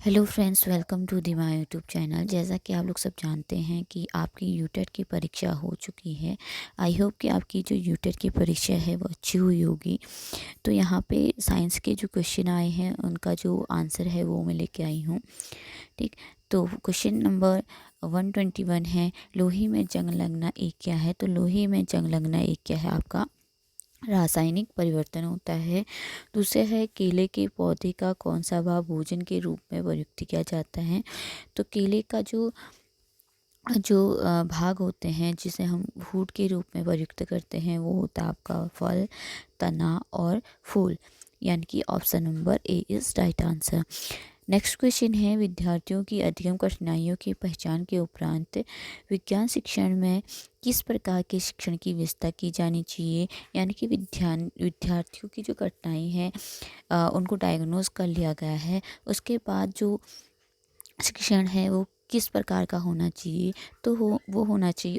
Hello friends, welcome to the my YouTube channel. जैसा कि आप लोग सब जानते हैं कि आपकी यूटेट की परीक्षा हो चुकी है। आई होप कि आपकी जो यूटेट की परीक्षा है वो अच्छी हुई होगी। तो यहाँ पे साइंस के जो क्वेश्चन आए हैं उनका जो आंसर है वो मैं लेके आई हूँ। ठीक, तो क्वेश्चन नंबर 121 है, लोहे में जंग लगना एक क्या है। तो लोहे में जंग लगना एक क्या है आपका रासायनिक परिवर्तन होता है। दूसरे है, केले के पौधे का कौन सा भाग भोजन के रूप में प्रयुक्त किया जाता है। तो केले का जो जो भाग होते हैं जिसे हम फूड के रूप में प्रयुक्त करते हैं वो होता है आपका फल, तना और फूल, यानी कि option number A is right answer. Next question है, विद्यार्थियों की अधिगम कठिनाइयों की पहचान के उपरांत विज्ञान शिक्षण में किस प्रकार के शिक्षण की व्यवस्था की जानी चाहिए। यानी कि विद्यार्थियों की जो कठिनाई है उनको डायग्नोज कर लिया गया है, उसके बाद जो शिक्षण है वो किस प्रकार का होना चाहिए। तो वो होना चाहिए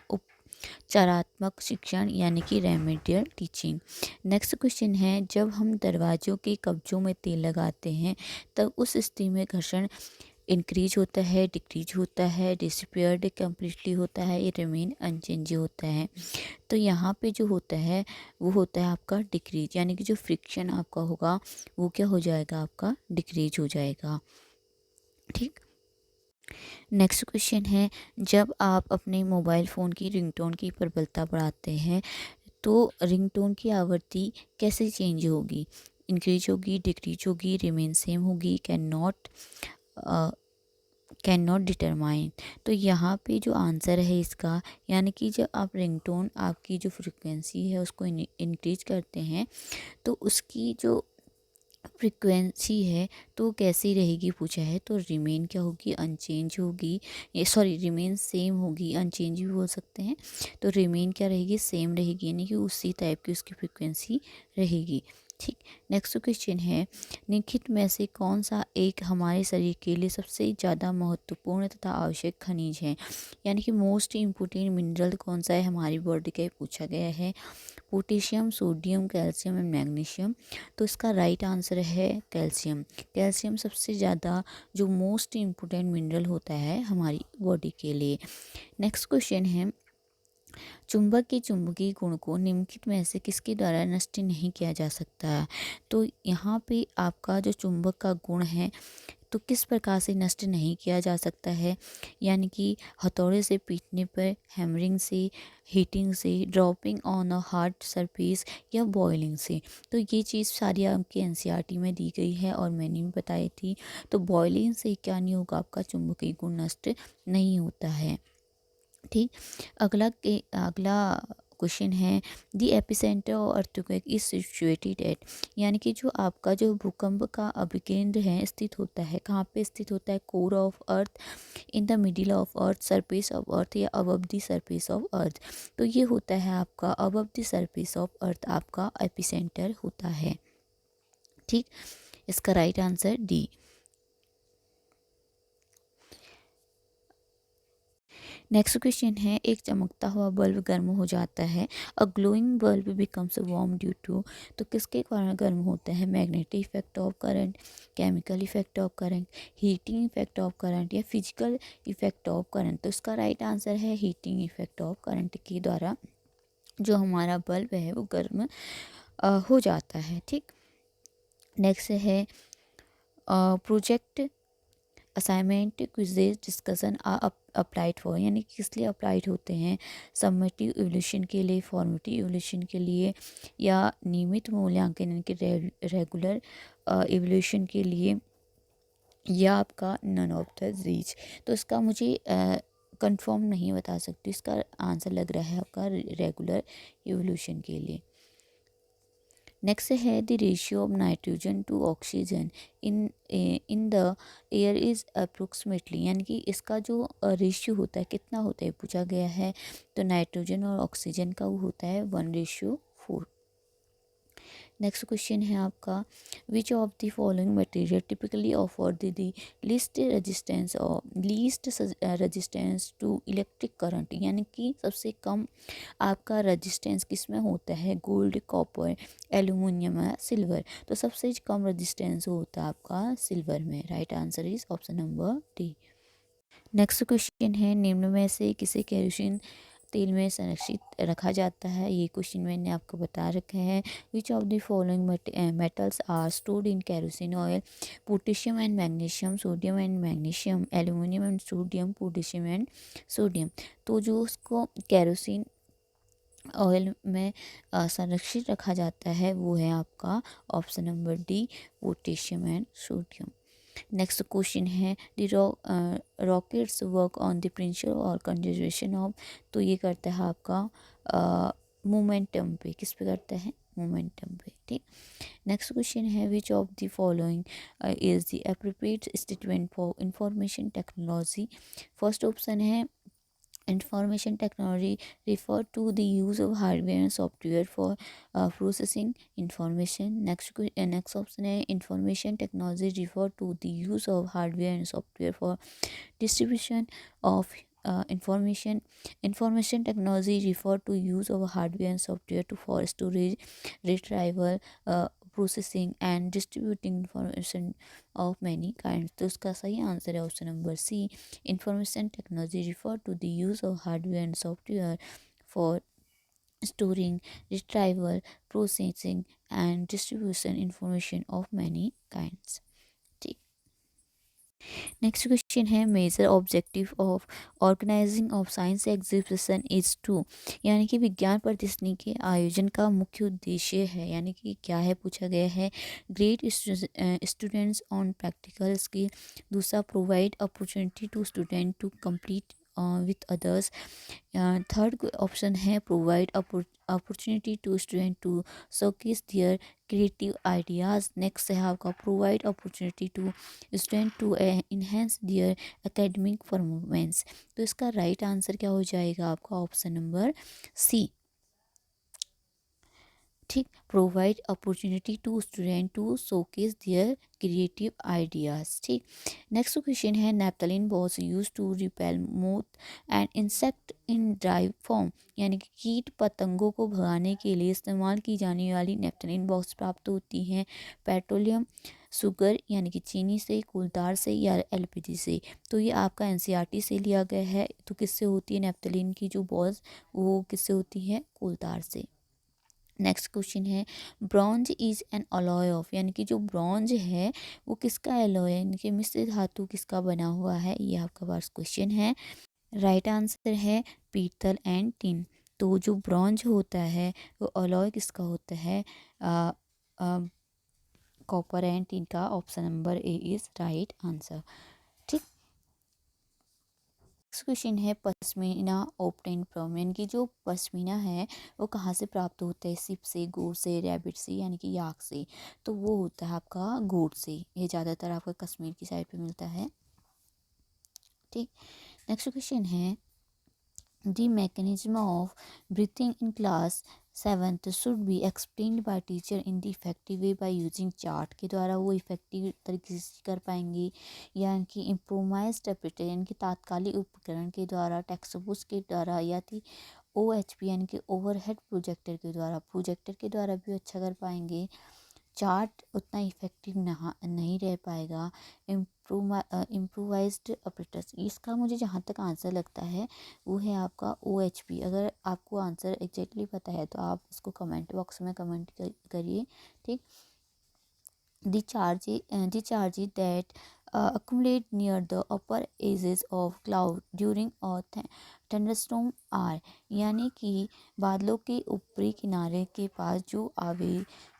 उपचारात्मक शिक्षण, यानी कि रेमेडियल टीचिंग। नेक्स्ट क्वेश्चन है, जब हम दरवाजों के कब्जों में तेल लगाते हैं तब उस स्थिति में घर्षण इंक्रीज होता है, डिक्रीज होता है, डिसअपियर्ड कम्प्लीटली होता है, ये रिमेन अनचेंज होता है। तो यहाँ पे जो होता है वो होता है आपका डिक्रीज, यानी कि जो फ्रिक्शन आपका होगा वो क्या हो जाएगा, आपका डिक्रीज हो जाएगा। ठीक, नेक्स्ट क्वेश्चन है, जब आप अपने मोबाइल फ़ोन की रिंगटोन की प्रबलता बढ़ाते हैं तो रिंगटोन की आवृत्ति कैसे चेंज होगी। इंक्रीज होगी, डिक्रीज होगी, रिमेन सेम होगी, कैन नॉट डिटरमाइन। तो यहाँ पे जो आंसर है इसका, यानी कि जब आप रिंगटोन आपकी जो फ्रिक्वेंसी है उसको इंक्रीज करते हैं तो उसकी जो फ्रीक्वेंसी है तो कैसी रहेगी पूछा है। तो रिमेन क्या होगी, अनचेंज होगी, ये सॉरी रिमेन सेम होगी, अनचेंज भी बोल सकते हैं। तो रिमेन क्या रहेगी, सेम रहेगी, यानी कि उसी टाइप की उसकी फ्रीक्वेंसी रहेगी। ठीक, नेक्स्ट क्वेश्चन है, निम्नलिखित में से कौन सा एक हमारे शरीर के लिए सबसे ज़्यादा महत्वपूर्ण तथा आवश्यक खनिज है। यानी कि मोस्ट इम्पोर्टेंट मिनरल कौन सा है हमारी बॉडी का, पूछा गया है। Potassium, sodium, calcium and magnesium. तो इसका राइट आंसर है कैल्शियम। कैल्शियम सबसे ज़्यादा जो मोस्ट इम्पोर्टेंट मिनरल होता है हमारी बॉडी के लिए। नेक्स्ट क्वेश्चन है, चुंबक के चुंबकीय गुण को निम्नलिखित में से किसके द्वारा नष्ट नहीं किया जा सकता। तो यहाँ पे आपका जो चुंबक का गुण है तो किस प्रकार से नष्ट नहीं किया जा सकता है। यानी कि हथौड़े से पीटने पर, हैमरिंग से, हीटिंग से, dropping on a hard surface या बॉइलिंग से। तो ये चीज़ सारी आपके एनसीईआरटी में दी गई है और मैंने भी बताई थी। तो बॉइलिंग से क्या नहीं होगा, आपका चुंबकीय गुण नष्ट नहीं होता है। ठीक, अगला क्वेश्चन है, the epicentre of earthquake is situated at. यानी कि जो आपका जो भूकंप का अभिकेंद्र है स्थित होता है, कहाँ पे स्थित होता है, core of earth, in the middle of earth, surface of earth या above the surface of earth. तो ये होता है आपका above the surface of earth, आपका एपिसेंटर होता है। ठीक, इसका right answer D. Next question है, एक चमकता हुआ बल्ब गर्म हो जाता है, a glowing bulb becomes warm due to. तो किसके कारण गर्म होता है, magnetic effect of current, chemical effect of current, heating effect of current या फिजिकल इफेक्ट ऑफ करंट। तो इसका राइट आंसर है हीटिंग इफेक्ट ऑफ करंट के द्वारा जो हमारा बल्ब है वो गर्म हो जाता है। ठीक, नेक्स्ट है, project, assignment, quizzes, discussion applied for. यानी कि किस लिए अप्लाइड होते हैं, सम्मेटिव इवोल्यूशन के लिए, फॉर्मेटिव इवोल्यूशन के लिए या नियमित मूल्यांकन, यानी कि रेगुलर इवोल्यूशन के लिए या आपका नन ऑफ द दीज। तो इसका मुझे कंफर्म नहीं बता सकती, इसका आंसर लग रहा है आपका रेगुलर इवोल्यूशन के लिए। नेक्स्ट है, the ratio of nitrogen to oxygen in the air is approximately. यानी कि इसका जो रेशियो होता है कितना होता है पूछा गया है। तो नाइट्रोजन और ऑक्सीजन का वो होता है 1:4। नेक्स्ट क्वेश्चन है आपका, which of the following material typically offer the least resistance to electric current, यानी कि सबसे कम आपका रेजिस्टेंस किस में होता है, गोल्ड, कॉपर, एल्यूमिनियम या सिल्वर। तो सबसे कम रेजिस्टेंस होता है आपका सिल्वर में। Right answer is option number D. Next question है, निम्न में से किसे केरोसिन तेल में संरक्षित रखा जाता है। ये क्वेश्चन मैंने आपको बता रखे हैं। Which of the following metals are stored in kerosene oil, potassium and magnesium, sodium and magnesium, aluminium and sodium, potassium and sodium. तो जो उसको केरोसिन ऑयल में संरक्षित रखा जाता है वो है आपका option number D, potassium and sodium. Next question है, the rockets work on the principle और कंजर्वेशन ऑफ। तो ये करता है आपका मोमेंटम पे, किस पे करता है, मोमेंटम पे। ठीक। नेक्स्ट क्वेश्चन है, which of the following is the appropriate statement for information technology. First option है, information technology refer to the use of hardware and software for processing information. Next option है, information technology refer to the use of hardware and software for distribution of information. Information technology refer to use of hardware and software to for storage, retrieval, processing and distributing information of many kind. तो उसका सही answer है option number C, information technology refer to the use of hardware and software for storing, retrieval, processing and distribution information of many kinds। ठीक। Next question है, major objective of organizing of science exhibition is to, यानी कि विज्ञान प्रदर्शनी के आयोजन का मुख्य उद्देश्य है, यानी कि क्या है पूछा गया है, great students on practical skill. दूसरा, provide opportunity to student to complete with others. Third option है, provide opportunity to student to showcase their creative ideas. Next है आपका, provide opportunity to student to enhance their academic performance. तो इसका right answer क्या हो जाएगा आपका option number C. ठीक, provide opportunity to student to showcase their creative ideas. ठीक। नेक्स्ट क्वेश्चन है, naphthalene was use to repel moth and insect in dry form, यानी कि कीट पतंगों को भगाने के लिए इस्तेमाल की जाने वाली नैप्थलीन बॉक्स प्राप्त होती हैं पेट्रोलियम, शुगर यानी कि चीनी से, कोलतार से या एलपीजी से। तो ये आपका एनसीईआरटी से लिया गया है। तो किससे होती है नैप्थलीन की जो बॉल्स, वो किससे होती है, कोलतार से। नेक्स्ट क्वेश्चन है, bronze is an alloy of, यानी कि जो ब्रॉन्ज है वो किसका एलॉय है, यानी कि मिश्र धातु किसका बना हुआ है, ये आपका पास क्वेश्चन है। राइट आंसर है पीतल एंड टिन। तो जो ब्रॉन्ज होता है वो अलॉय किसका होता है, कॉपर एंड टिन का। Option number A is right answer. ठीक। नेक्स्ट क्वेश्चन है, पश्मीना ऑब्टेन फ्रॉम, यानी कि जो पश्मीना है वो कहाँ से प्राप्त होता है, सिप से, गोट से, रैबिट से यानी कि याक से। तो वो होता है आपका गोट से। ये ज़्यादातर आपका कश्मीर की साइड पे मिलता है। ठीक। नेक्स्ट क्वेश्चन है, the mechanism of breathing in class 7th should be explained bye teacher in the effective way by using chart के द्वारा वो इफेक्टिव तरीके से कर पाएंगे, यानी कि इम्प्रोवाइज्ड रेपिटेशन यानी कि तात्कालिक उपकरण के द्वारा, टेक्स्ट बुक्स के द्वारा, या थी OHP यानी कि ओवरहेड प्रोजेक्टर के द्वारा। प्रोजेक्टर के द्वारा भी अच्छा कर पाएंगे, चार्ट उतना इफेक्टिव नहीं रह पाएगा। इम्प्रोवाइज्ड ऑपरेटर्स, इसका मुझे जहाँ तक आंसर लगता है वो है आपका OHP। अगर आपको आंसर एग्जैक्टली पता है तो आप इसको कमेंट बॉक्स में कमेंट करिए। ठीक। the charges that accumulate near the upper edges of cloud during a thunderstorm are, यानी कि बादलों के ऊपरी किनारे के पास जो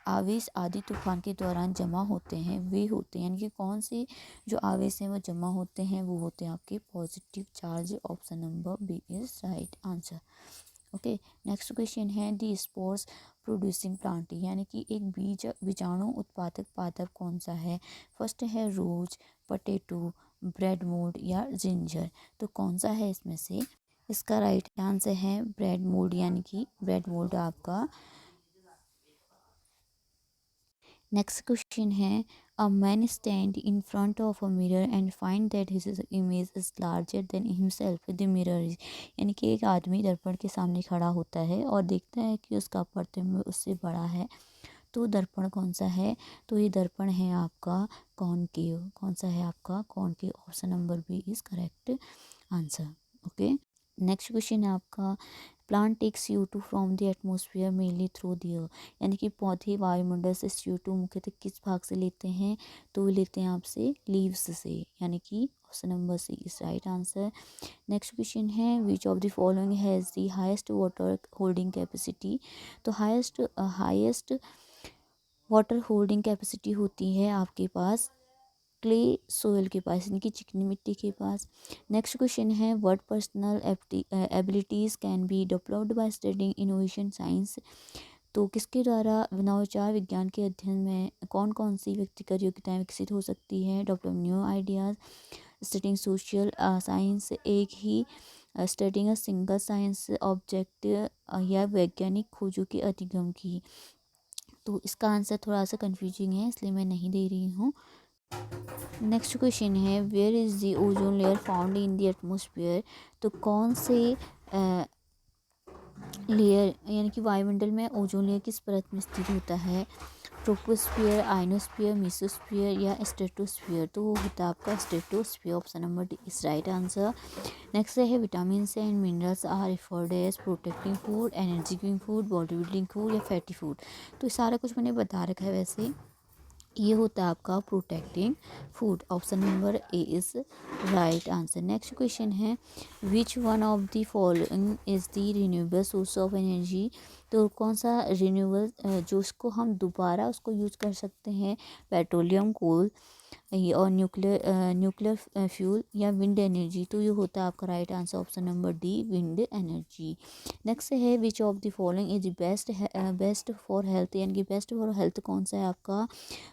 आवेश आदि तूफान के दौरान जमा होते हैं वे होते हैं, यानी कि कौन से जो आवेश हैं वो जमा होते हैं, वो होते हैं आपके positive charge. Option number B is right answer. Okay. Next question है, दी स्पोर्स प्रोड्यूसिंग प्लांट, यानी कि एक बीजाणु उत्पादक पादप कौन सा है। फर्स्ट है रोज, पोटैटो, ब्रेड मोल्ड या जिंजर। तो कौन सा है इसमें से, इसका राइट आंसर है ब्रेड मोल्ड, यानी कि ब्रेड मोल्ड आपका नेक्स्ट क्वेश्चन है a man stand in front of a mirror and find that his image is larger than himself the mirror is, यानी कि एक आदमी दर्पण के सामने खड़ा होता है और देखता है कि उसका प्रतिबिंब उससे बड़ा है। तो दर्पण कौन सा है? तो ये दर्पण है आपका कॉनकेव। कौन सा है आपका? Concave. Option number B is correct answer. Okay. Next question है आपका plant take CO2 from the atmosphere mainly through the air, यानी कि पौधे वायुमंडल से CO2 मुख्यतः किस भाग से लेते हैं? तो वो लेते हैं आपसे लीव्स से, यानी कि option number C is right answer. Next question है which of the following has the highest water holding capacity? तो हाईएस्ट वाटर होल्डिंग कैपेसिटी होती है आपके पास क्ले सोयल के पास, यानी कि चिकनी मिट्टी के पास। नेक्स्ट क्वेश्चन है what personal abilities can be developed by studying innovation science? तो किसके द्वारा नवाचार विज्ञान के अध्ययन में कौन कौन सी व्यक्तिगत योग्यताएं विकसित हो सकती हैं? Develop new ideas, studying social science, एक ही studying a single science object, या वैज्ञानिक खोजों के अधिगम की। तो इसका आंसर थोड़ा सा कंफ्यूजिंग है, इसलिए मैं नहीं दे रही हूँ। नेक्स्ट क्वेश्चन है where is the ozone layer found in the atmosphere? तो कौन से लेयर यानी कि वायुमंडल में ओजोन लेयर किस परत में स्थित होता है? ट्रोपोस्फियर, आइनोस्फियर, मेसोस्फियर या स्ट्रेटोस्फियर? तो वो होता है आपका stratosphere. Option number D is right answer. Next है vitamin and minerals are referred as protecting food, energy giving food, body building food या फैटी फूड? तो सारा कुछ मैंने बता रखा है वैसे। ये होता है आपका protecting food. Option number A is right answer. Next question है which one of the following is the renewable source of energy? तो कौन सा रिन्यूएबल जो उसको हम दोबारा उसको यूज कर सकते हैं? पेट्रोलियम, कोल और न्यूक्लियर फ्यूल या विंड एनर्जी? तो ये होता है आपका right answer option number D wind energy. Next है which of the following is best for health, यानी कि बेस्ट फॉर हेल्थ कौन सा है आपका?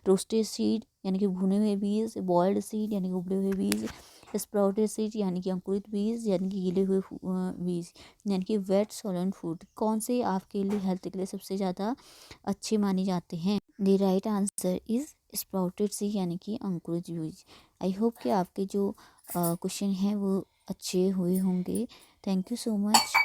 रोस्टेड सीड यानी कि भुने हुए बीज, बॉइल्ड सीड यानी कि उबले हुए बीज, स्प्राउटेड सीड यानी कि अंकुरित बीज, यानी कि गीले हुए बीज, यानी कि वेट सोलन फूड? कौन से आपके लिए हेल्थ के लिए सबसे ज़्यादा अच्छे माने जाते हैं? The right answer is sprouted seed यानी कि अंकुरित बीज। आई होप कि आपके जो क्वेश्चन हैं वो अच्छे हुए होंगे। Thank you so much.